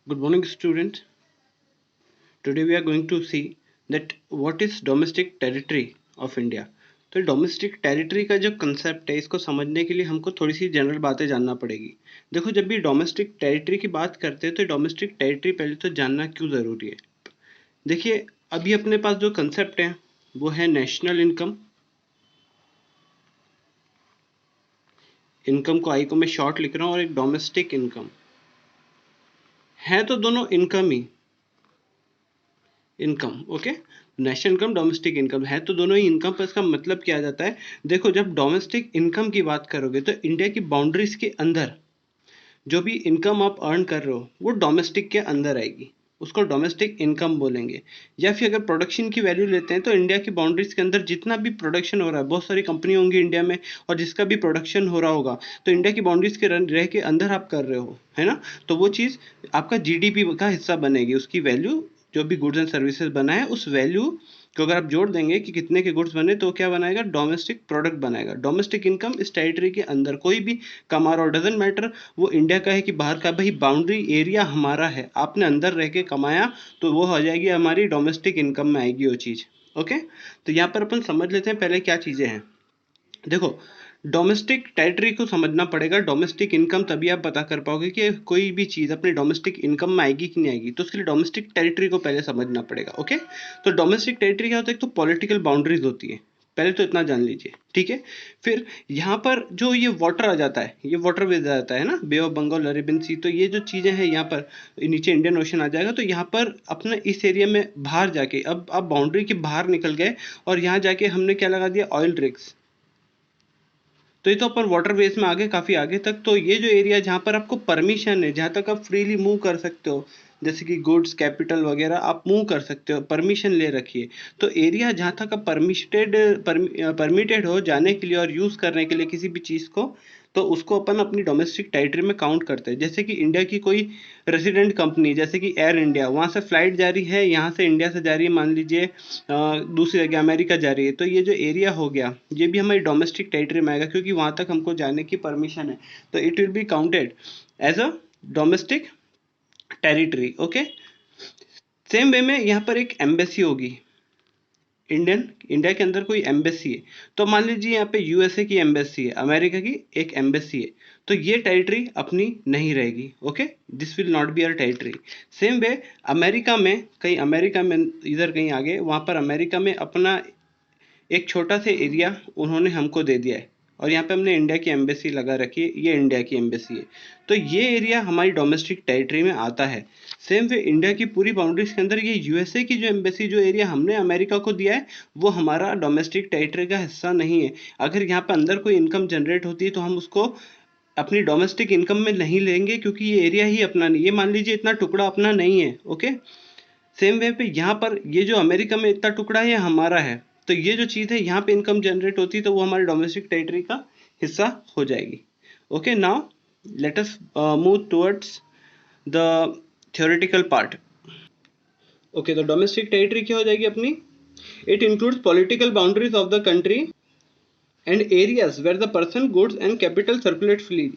Good morning, students. Today we are going to see that what is domestic territory of India. तो domestic territory का जो concept है इसको समझने के लिए हमको थोड़ी सी जनरल बातें जानना पड़ेगी। देखो, जब भी डोमेस्टिक टेरिटरी की बात करते हैं तो डोमेस्टिक टेरिटरी पहले तो जानना क्यों ज़रूरी है। देखिए, अभी अपने पास जो कंसेप्ट है वो है नेशनल इनकम। इनकम को आई को मैं शॉर्ट लिख रहा हूँ, और एक डोमेस्टिक इनकम है, तो दोनों इनकम ही income. Okay, national income, domestic income है तो दोनों ही इनकम। पर इसका मतलब क्या आ जाता है, देखो जब डोमेस्टिक इनकम की बात करोगे तो इंडिया की बाउंड्रीज के अंदर जो भी इनकम आप अर्न कर रहे हो वो डोमेस्टिक के अंदर आएगी, उसको डोमेस्टिक इनकम बोलेंगे। या फिर अगर प्रोडक्शन की वैल्यू लेते हैं तो इंडिया की बाउंड्रीज के अंदर जितना भी प्रोडक्शन हो रहा है, बहुत सारी कंपनी होंगी इंडिया में, और जिसका भी प्रोडक्शन हो रहा होगा तो इंडिया की बाउंड्रीज के रह के अंदर आप कर रहे हो, है ना। तो वो चीज़ आपका जीडीपी का हिस्सा बनेगी, उसकी वैल्यू जो भी गुड्स एंड सर्विसेज बना है उस वैल्यू को अगर आप जोड़ देंगे कि कितने के गुड्स बने तो क्या बनाएगा, डोमेस्टिक प्रोडक्ट बनाएगा। डोमेस्टिक इनकम इस टेरिटरी के अंदर कोई भी कमा रहा हो, डजेंट मैटर वो इंडिया का है कि बाहर का, भाई बाउंड्री एरिया हमारा है, आपने अंदर रह के कमाया तो वो हो जाएगी हमारी डोमेस्टिक इनकम में आएगी वो चीज़। ओके, तो यहाँ पर अपन समझ लेते हैं पहले क्या चीज़ें हैं। देखो, डोमेस्टिक टेरिटरी को समझना पड़ेगा। डोमेस्टिक इनकम तभी आप पता कर पाओगे कि कोई भी चीज़ अपने डोमेस्टिक इनकम में आएगी कि नहीं आएगी, तो उसके लिए डोमेस्टिक टेरिटरी को पहले समझना पड़ेगा। ओके, तो डोमेस्टिक टेरिटरी क्या होता है, एक तो पॉलिटिकल बाउंड्रीज होती है, पहले तो इतना जान लीजिए, ठीक है। फिर यहाँ पर जो ये वाटर आ जाता है, ये वाटर वेज आ जाता है ना, बे ऑफ बंगाल, अरेबियन सी, तो ये जो चीज़ें हैं यहाँ पर नीचे इंडियन ओशन आ जाएगा। तो यहाँ पर अपने इस एरिया में बाहर जाके, अब आप बाउंड्री के बाहर निकल गए और यहाँ जाके हमने क्या लगा दिया, ऑयल रिग्स। तो ये तो अपन वाटर वेज में आगे, काफ़ी आगे तक। तो ये जो एरिया जहाँ पर आपको परमिशन है, जहाँ तक आप फ्रीली मूव कर सकते हो, जैसे कि गुड्स, कैपिटल वगैरह आप मूव कर सकते हो, परमिशन ले रखिए। तो एरिया जहाँ तक आप परमिटेड हो जाने के लिए और यूज़ करने के लिए किसी भी चीज़ को, तो उसको अपन अपनी डोमेस्टिक टेरिटरी में काउंट करते हैं। जैसे कि इंडिया की कोई रेसिडेंट कंपनी, जैसे कि एयर इंडिया, वहाँ से फ्लाइट जा रही है, यहाँ से इंडिया से जा रही है, मान लीजिए दूसरी जगह अमेरिका जा रही है, तो ये जो एरिया हो गया ये भी हमारी डोमेस्टिक टेरिटरी में आएगा, क्योंकि वहाँ तक हमको जाने की परमिशन है, तो it will be counted as a domestic territory. Okay, same way में यहाँ पर एक एम्बेसी होगी, इंडिया के अंदर कोई एम्बेसी है, तो मान लीजिए यहाँ पे यूएसए की एम्बेसी है, अमेरिका की एक एम्बेसी है, तो ये टेरिटरी अपनी नहीं रहेगी। Okay, this will not be our territory. Same way America में, कहीं अमेरिका में इधर कहीं आगे, वहाँ पर अमेरिका में अपना एक छोटा सा एरिया उन्होंने हमको दे दिया है, और यहाँ पे हमने इंडिया की एम्बेसी लगा रखी है, ये इंडिया की एम्बेसी है, तो ये एरिया हमारी डोमेस्टिक टेरिटरी में आता है। सेम वे इंडिया की पूरी बाउंड्रीज के अंदर ये यूएसए की जो एम्बेसी, जो एरिया हमने अमेरिका को दिया है, वो हमारा डोमेस्टिक टेरिटरी का हिस्सा नहीं है। अगर यहाँ पे अंदर कोई इनकम जनरेट होती है तो हम उसको अपनी डोमेस्टिक इनकम में नहीं लेंगे, क्योंकि ये एरिया ही अपना नहीं, ये मान लीजिए इतना टुकड़ा अपना नहीं है। ओके, सेम वे पे यहाँ पर ये जो अमेरिका में इतना टुकड़ा है ये हमारा है, तो ये जो चीज़ है यहाँ पे इनकम जनरेट होती है तो वो हमारे डोमेस्टिक टेरिटरी का हिस्सा हो जाएगी। Okay, now let us move towards the theoretical part. Okay, तो डोमेस्टिक टेरिटरी क्या हो जाएगी अपनी, it includes political boundaries of the country and areas where the person, goods and capital circulate freely,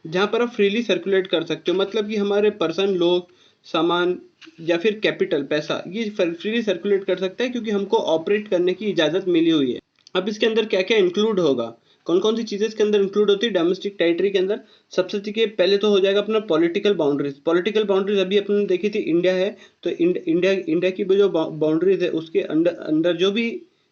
जहाँ पर आप फ्रीली सर्कुलेट कर सकते हो, मतलब कि हमारे पर्सन, लोग, सामान या फिर कैपिटल, पैसा, ये फ्रीली सर्कुलेट कर सकता है, क्योंकि हमको ऑपरेट करने की इजाज़त मिली हुई है। अब इसके अंदर क्या क्या इंक्लूड होगा, कौन कौन सी चीज़ें इसके अंदर इंक्लूड होती है डोमेस्टिक टेरिटरी के अंदर। सबसे ठीक पहले तो हो जाएगा अपना पॉलिटिकल बाउंड्रीज। पॉलिटिकल बाउंड्रीज अभी अपने देखी थी, इंडिया है तो इंडिया की जो बाउंड्रीज है उसके अंदर अंदर जो भी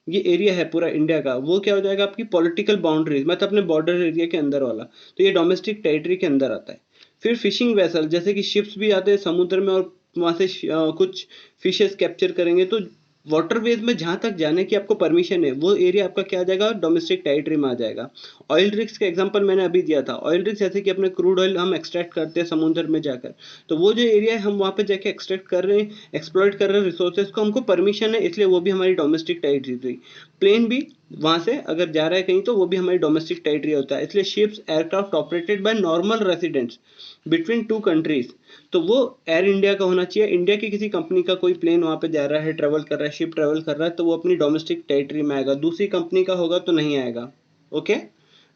ये एरिया है पूरा इंडिया का, वो क्या हो जाएगा आपकी पॉलिटिकल बाउंड्रीज, मतलब अपने बॉर्डर एरिया के अंदर वाला, तो ये डोमेस्टिक टेरिटरी के अंदर आता है। फिर फिशिंग वेसल, जैसे कि शिप्स भी आते हैं समुद्र में और वहाँ से कुछ फिशेस कैप्चर करेंगे, तो वाटरवेज में जहाँ तक जाने की आपको परमिशन है वो एरिया आपका क्या आ जाएगा, डोमेस्टिक टेरिटरी में आ जाएगा। ऑयल रिग्स का एग्जांपल मैंने अभी दिया था। ऑयल रिग्स जैसे कि अपने क्रूड ऑयल हम एक्सट्रैक्ट करते हैं समुद्र में जाकर, तो वो जो एरिया है हम वहाँ पे जाके एक्सट्रैक्ट कर रहे हैं, एक्सप्लॉइट कर रहे हैं रिसोर्सेज को, हमको परमिशन है, इसलिए वो भी हमारी डोमेस्टिक टेरिटरी। प्लेन भी वहाँ से अगर जा रहा है कहीं तो वो भी हमारी डोमेस्टिक टेरिटरी होता है। इसलिए ships, aircraft operated by normal residents between two countries, तो वो एयर इंडिया का होना चाहिए। इंडिया की किसी कंपनी का कोई प्लेन वहाँ पे जा रहा है, ट्रेवल कर रहा है, शिप ट्रेवल कर रहा है, तो वो अपनी डोमेस्टिक टेरिटरी में आएगा। दूसरी कंपनी का होगा तो नहीं आएगा। ओके,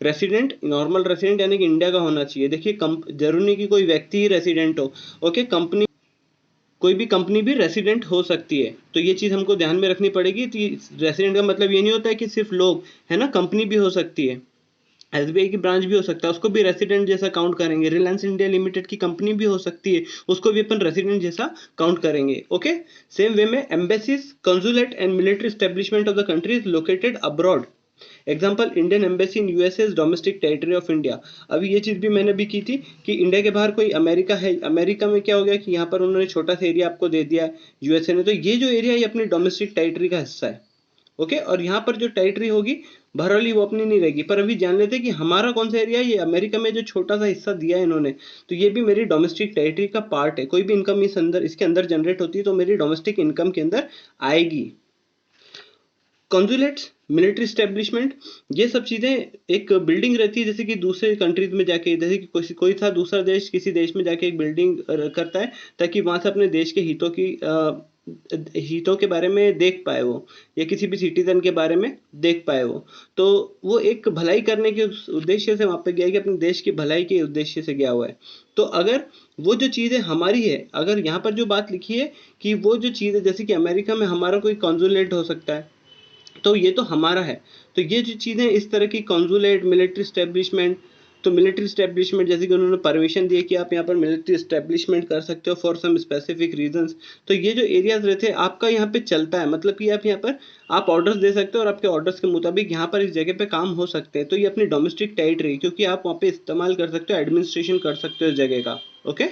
रेसिडेंट, नॉर्मल रेसिडेंट यानी कि इंडिया का होना चाहिए। देखिए, जरूरी नहीं कि कोई व्यक्ति ही रेसिडेंट हो। ओके, कंपनी कोई भी कंपनी भी रेसिडेंट हो सकती है, तो ये चीज़ हमको ध्यान में रखनी पड़ेगी। रेसिडेंट का मतलब ये नहीं होता है कि सिर्फ लोग, है ना, कंपनी भी हो सकती है, एसबीआई की ब्रांच भी हो सकता है, उसको भी रेसिडेंट जैसा काउंट करेंगे। रिलायंस इंडिया लिमिटेड की कंपनी भी हो सकती है, उसको भी अपन रेसिडेंट जैसा काउंट करेंगे। ओके, सेम वे में embassies, consulate and military establishment of the country is located abroad. Example, Indian embassy in USA is domestic territory of India. अभी ये चीज भी मैंने भी की थी कि इंडिया के बाहर कोई अमेरिका है, अमेरिका में क्या हो गया कि यहाँ पर उन्होंने छोटा सा एरिया आपको दे दिया यूएसए ने, तो ये जो एरिया है ये अपनी डोमेस्टिक टेरिटरी का हिस्सा है। ओके, और यहाँ पर जो टेरिटरी होगी भरौली वो अपनी नहीं रहेगी। पर अभी जान लेते हैं कि हमारा कौन सा एरिया है। ये अमेरिका में जो छोटा सा हिस्सा दिया है इन्होंने, तो ये भी मेरी डोमेस्टिक टेरिटरी का पार्ट है। कोई भी इनकम इसके अंदर जनरेट होती है तो मेरी डोमेस्टिक इनकम के अंदर आएगी। कॉन्सुलेट्स, मिलिट्री स्टैब्लिशमेंट, ये सब चीज़ें एक बिल्डिंग रहती है, जैसे कि दूसरे कंट्रीज में जाके, जैसे कि कोई था दूसरा देश किसी देश में जाके एक बिल्डिंग करता है ताकि वहाँ से अपने देश के हितों के बारे में देख पाए वो, या किसी भी सिटीजन के बारे में देख पाए वो। तो वो एक भलाई करने के उद्देश्य से वहाँ पे गया है कि अपने देश की भलाई के उद्देश्य से गया हुआ है। तो अगर वो जो चीज़ें हमारी है, अगर यहाँ पर जो बात लिखी है कि वो जो चीज़ है, जैसे कि अमेरिका में हमारा कोई कॉन्सुलेट हो सकता है, तो ये तो हमारा है। तो ये जो चीज़ें इस तरह की कॉन्सुलेट, मिलिट्री स्टैब्लिशमेंट, तो मिलिट्री स्टैब्लिशमेंट जैसे कि उन्होंने परमिशन दी है कि आप यहाँ पर मिलिट्री स्टैब्लिशमेंट कर सकते हो फॉर सम स्पेसिफिक रीजंस। तो ये जो एरियाज रहते हैं आपका यहाँ पे चलता है, मतलब कि आप यहाँ पर आप ऑर्डर्स दे सकते हो और आपके ऑर्डर्स के मुताबिक यहाँ पर इस जगह पे काम हो सकते हैं। तो ये अपनी डोमेस्टिक टेरिटरी, क्योंकि आप वहाँ पे इस्तेमाल कर सकते हो, एडमिनिस्ट्रेशन कर सकते हो इस जगह का। ओके,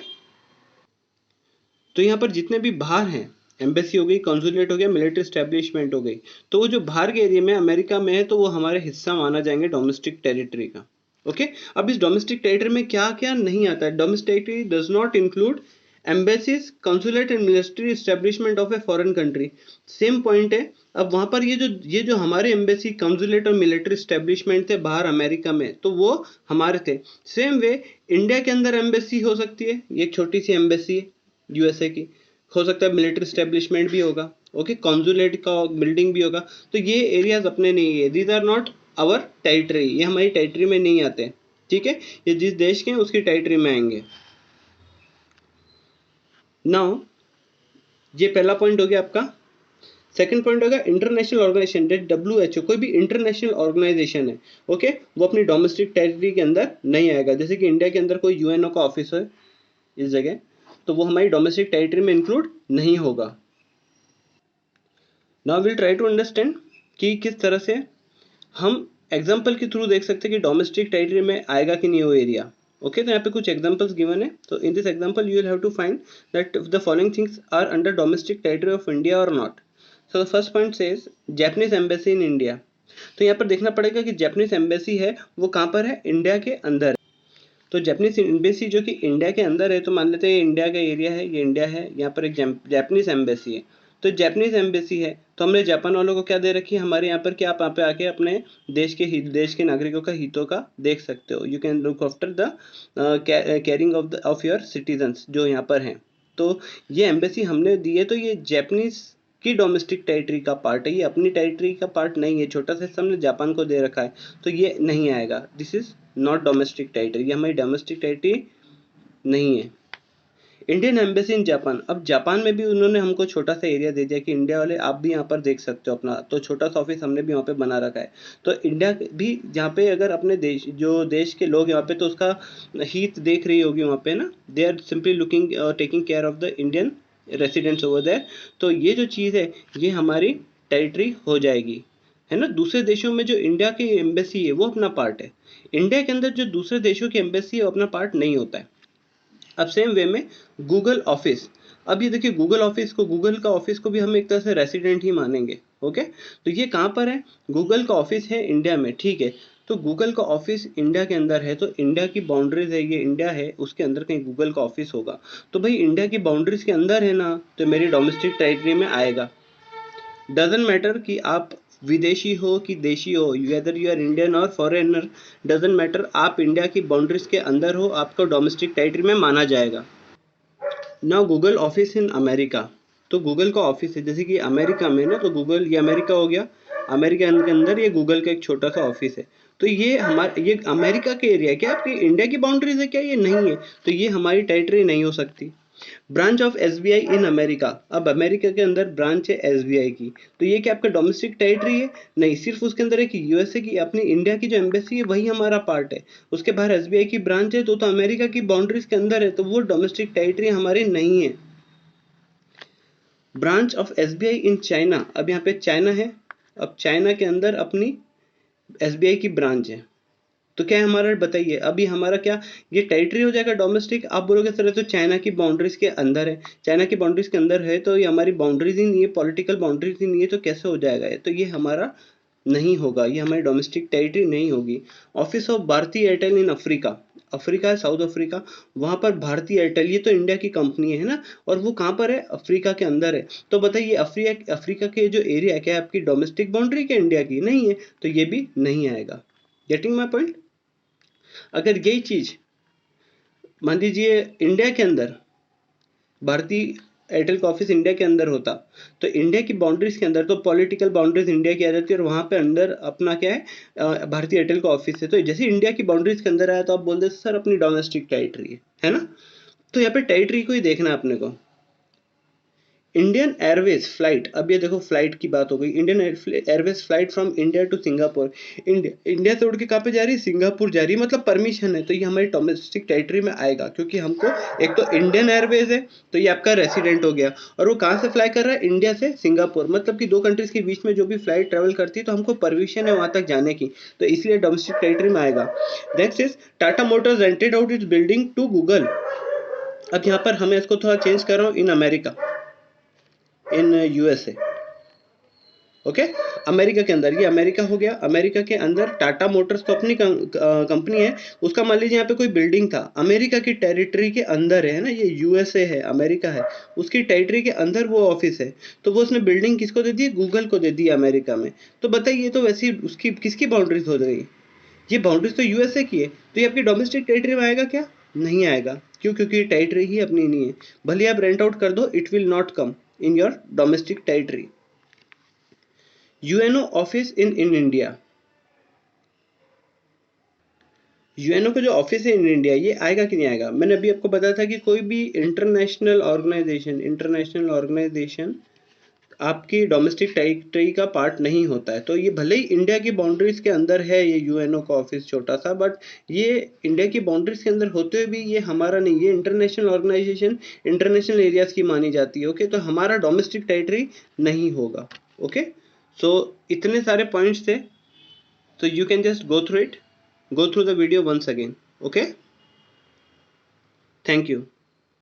तो यहाँ पर जितने भी बाहर हैं, एम्बेसी हो गई, कॉन्सुलेट हो गया, मिलिट्री स्टैब्लिशमेंट हो गई, तो वो जो बाहर के एरिया में अमेरिका में है तो वो हमारे हिस्सा माना जाएंगे डोमेस्टिक टेरिटरी का। ओके, अब इस डोमेस्टिक टेरिटरी में क्या क्या नहीं आता है। Domestic territory does not include embassies, consulate and military establishment of a foreign country. Same point है। अब वहां पर ये जो हमारे एम्बेसी, कंसुलेट और मिलिट्री एस्टेब्लिशमेंट थे बाहर अमेरिका में, तो वो हमारे थे। सेम वे इंडिया के अंदर एम्बेसी हो सकती है, ये एक छोटी सी एम्बेसी है यूएसए की, हो सकता है मिलिट्री स्टैब्लिशमेंट भी होगा। ओके, कॉन्सुलेट का बिल्डिंग भी होगा। तो ये एरियाज अपने नहीं है, these are not our territory, ये हमारी टेरिटरी में नहीं आते। ठीक है, ये जिस देश के हैं उसकी टेरिटरी में आएंगे। नाउ ये पहला पॉइंट हो गया आपका। सेकंड पॉइंट होगा इंटरनेशनल ऑर्गेनाइजेशन, WHO, कोई भी इंटरनेशनल ऑर्गेनाइजेशन है, ओके, वो अपनी डोमेस्टिक टेरिटरी के अंदर नहीं आएगा। जैसे कि इंडिया के अंदर कोई यूएनओ का ऑफिस है इस जगह, तो वो हमारी डोमेस्टिक टेरिटरी में इंक्लूड नहीं होगा। Now will try to understand कि किस तरह से हम एग्जाम्पल के थ्रू देख सकते हैं कि डोमेस्टिक टेरिटरी में आएगा कि नहीं वो एरिया। ओके, तो यहाँ पे कुछ एग्जांपल्स गिवन है। तो in this example you will have to find that the following things are under domestic territory of India और not. So the first point says Japanese embassy in India. तो यहाँ पर देखना पड़ेगा कि जापानीज एम्बेसी है वो कहाँ पर है, इंडिया के अंदर। तो जापानीज एम्बेसी जो कि इंडिया के अंदर है, तो मान लेते हैं इंडिया का एरिया है, ये इंडिया है, यहाँ पर एक जापानीज एम्बेसी है। तो जापानीज एम्बेसी है तो हमने जापान वालों को क्या दे रखी है हमारे यहाँ पर, कि आप यहाँ पे आके अपने देश के नागरिकों का हितों का देख सकते हो। You can look after the caring of your citizens जो यहाँ पर हैं। तो ये एम्बेसी हमने दी है, तो ये जापानीज की डोमेस्टिक टेरिटरी का पार्ट है, ये अपनी टेरिटरी का पार्ट नहीं है। छोटा सा हमने जापान को दे रखा है तो ये नहीं आएगा। This is not domestic territory, ये हमारी डोमेस्टिक टेरिटरी नहीं है। इंडियन एम्बेसी इन जापान, अब जापान में भी उन्होंने हमको छोटा सा एरिया दे दिया कि इंडिया वाले आप भी यहाँ पर देख सकते हो अपना, तो छोटा सा ऑफिस हमने भी वहाँ पे बना रखा है। तो इंडिया भी जहाँ पे अगर अपने देश के लोग यहाँ पे, तो उसका हित देख रही होगी वहाँ पे ना, they are simply looking taking care of the Indian residents over there. तो ये जो चीज़ है ये हमारी टेरिटरी हो जाएगी, है ना। दूसरे देशों में जो इंडिया की एम्बेसी है वो अपना पार्ट है, इंडिया के अंदर जो दूसरे देशों की एम्बेसी है वो अपना पार्ट नहीं होता है। अब सेम वे में गूगल ऑफिस, अब ये देखिए गूगल का ऑफिस को भी हम एक तरह से रेसिडेंट ही मानेंगे। ओके, तो ये कहाँ पर है, गूगल का ऑफिस है इंडिया में, ठीक है। तो गूगल का ऑफिस इंडिया के अंदर है, तो इंडिया की बाउंड्रीज है, ये इंडिया है, उसके अंदर कहीं गूगल का ऑफिस होगा। तो भाई इंडिया की बाउंड्रीज के अंदर है ना, तो मेरी डोमेस्टिक टेरिटरी में आएगा। डजंट मैटर कि आप विदेशी हो कि देशी हो, वेदर यू आर इंडियन और फॉरेनर, डजंट मैटर, आप इंडिया की बाउंड्रीज के अंदर हो, आपको डोमेस्टिक टेरिटरी में माना जाएगा। Now Google office in America, तो गूगल का ऑफिस है जैसे कि अमेरिका में ना, तो गूगल ये अमेरिका हो गया, अमेरिका के अंदर ये गूगल का एक छोटा सा ऑफिस है। तो ये अमेरिका के एरिया है, क्या आपकी इंडिया की बाउंड्रीज है क्या, ये नहीं है, तो ये हमारी टेरिटरी नहीं हो सकती। Branch of SBI in America, अब अमेरिका के अंदर ब्रांच है एसबीआई की, तो ये क्या आपका डोमेस्टिक टेरिटरी है? नहीं, सिर्फ उसके अंदर एक यूएसए की अपनी इंडिया की जो एम्बेसी है वही हमारा पार्ट है। उसके बाहर एसबीआई की ब्रांच है तो अमेरिका की बाउंड्रीज के अंदर है, तो वो डोमेस्टिक टेरिटरी हमारी नहीं है। Branch of SBI in China, अब यहाँ पे चाइना है, अब चाइना के अंदर अपनी एसबीआई की ब्रांच है, तो क्या है हमारा, बताइए अभी हमारा क्या ये टेरिटरी हो जाएगा डोमेस्टिक? आप बोलोगे सर तो चाइना की बाउंड्रीज के अंदर है, चाइना की बाउंड्रीज के अंदर है तो ये हमारी बाउंड्रीज ही नहीं है, पॉलिटिकल बाउंड्रीज ही नहीं है, तो कैसे हो जाएगा ये? तो ये हमारा नहीं होगा, ये हमारी डोमेस्टिक टेरिटरी नहीं होगी। Office of Bharti Airtel in Africa, Africa है साउथ अफ्रीका, वहां पर भारतीय एयरटेल, ये तो इंडिया की कंपनी है ना, और वो कहाँ पर है? अफ्रीका के अंदर है। तो बताइए अफ्रीका के जो एरिया क्या है आपकी डोमेस्टिक बाउंड्री क्या इंडिया की? नहीं है, तो ये भी नहीं आएगा। Getting my point? अगर यही चीज मान लीजिए इंडिया के अंदर भारतीय एयरटेल का ऑफिस इंडिया के अंदर होता, तो इंडिया की बाउंड्रीज के अंदर तो पॉलिटिकल बाउंड्रीज इंडिया की आ जाती है, और वहां पे अंदर अपना क्या है, भारतीय एयरटेल का ऑफिस है, तो जैसे इंडिया की बाउंड्रीज के अंदर आया तो आप बोल दे सर अपनी डोमेस्टिक टेरिटरी है ना। तो यहाँ पे टेरिटरी को ही देखना है अपने को। इंडियन एयरवेज फ्लाइट, अब ये देखो फ्लाइट की बात हो गई, Indian Airways flight from India to Singapore, India से उड़ के कहाँ पे जा रही है? सिंगापुर जा रही है, मतलब परमिशन है, तो ये हमारी डोमेस्टिक टेरिटरी में आएगा, क्योंकि हमको एक तो इंडियन एयरवेज है तो ये आपका रेसिडेंट हो गया, और वो कहाँ से फ्लाई कर रहा है? इंडिया से सिंगापुर, मतलब कि दो कंट्रीज के बीच में जो भी फ्लाइट ट्रेवल करती है तो हमको परमिशन है वहां तक जाने की, तो इसलिए डोमेस्टिक टेरिटरी में आएगा। Next is Tata Motors rented out its building to Google, अब यहाँ पर हमें इसको थोड़ा चेंज कर रहा हूँ, in America, in USA, okay, America के अंदर, ये अमेरिका हो गया, अमेरिका के अंदर टाटा मोटर्स तो अपनी कंपनी है, उसका मान लीजिए यहाँ पे कोई बिल्डिंग था, अमेरिका की टेरिटरी के अंदर है ना, ये यूएसए है, अमेरिका है, उसकी टेरिटरी के अंदर वो ऑफिस है, तो वो उसने बिल्डिंग किसको दे दी? गूगल को दे दी अमेरिका में। तो बताइए तो वैसी उसकी किसकी बाउंड्रीज हो गई? ये बाउंड्रीज तो यूएसए की है, तो ये आपकी डोमेस्टिक टेरिटरी में आएगा क्या? नहीं आएगा, क्यों? क्योंकि टेरिटरी ही अपनी नहीं है, भले आप रेंट आउट कर दो, it will not come in your domestic territory. UNO office in India, UNO का जो ऑफिस है इन इंडिया, ये आएगा कि नहीं आएगा? मैंने अभी आपको बताया था कि कोई भी इंटरनेशनल ऑर्गेनाइजेशन आपकी डोमेस्टिक टेरिटरी का पार्ट नहीं होता है, तो ये भले ही इंडिया की बाउंड्रीज के अंदर है ये यूएनओ का ऑफिस छोटा सा, बट ये इंडिया की बाउंड्रीज के अंदर होते हुए भी ये हमारा नहीं, ये इंटरनेशनल ऑर्गेनाइजेशन इंटरनेशनल एरियाज की मानी जाती है, ओके, तो हमारा डोमेस्टिक टेरिटरी नहीं होगा, ओके। सो इतने सारे पॉइंट्स थे, so you can just go through the video once again, okay, thank you।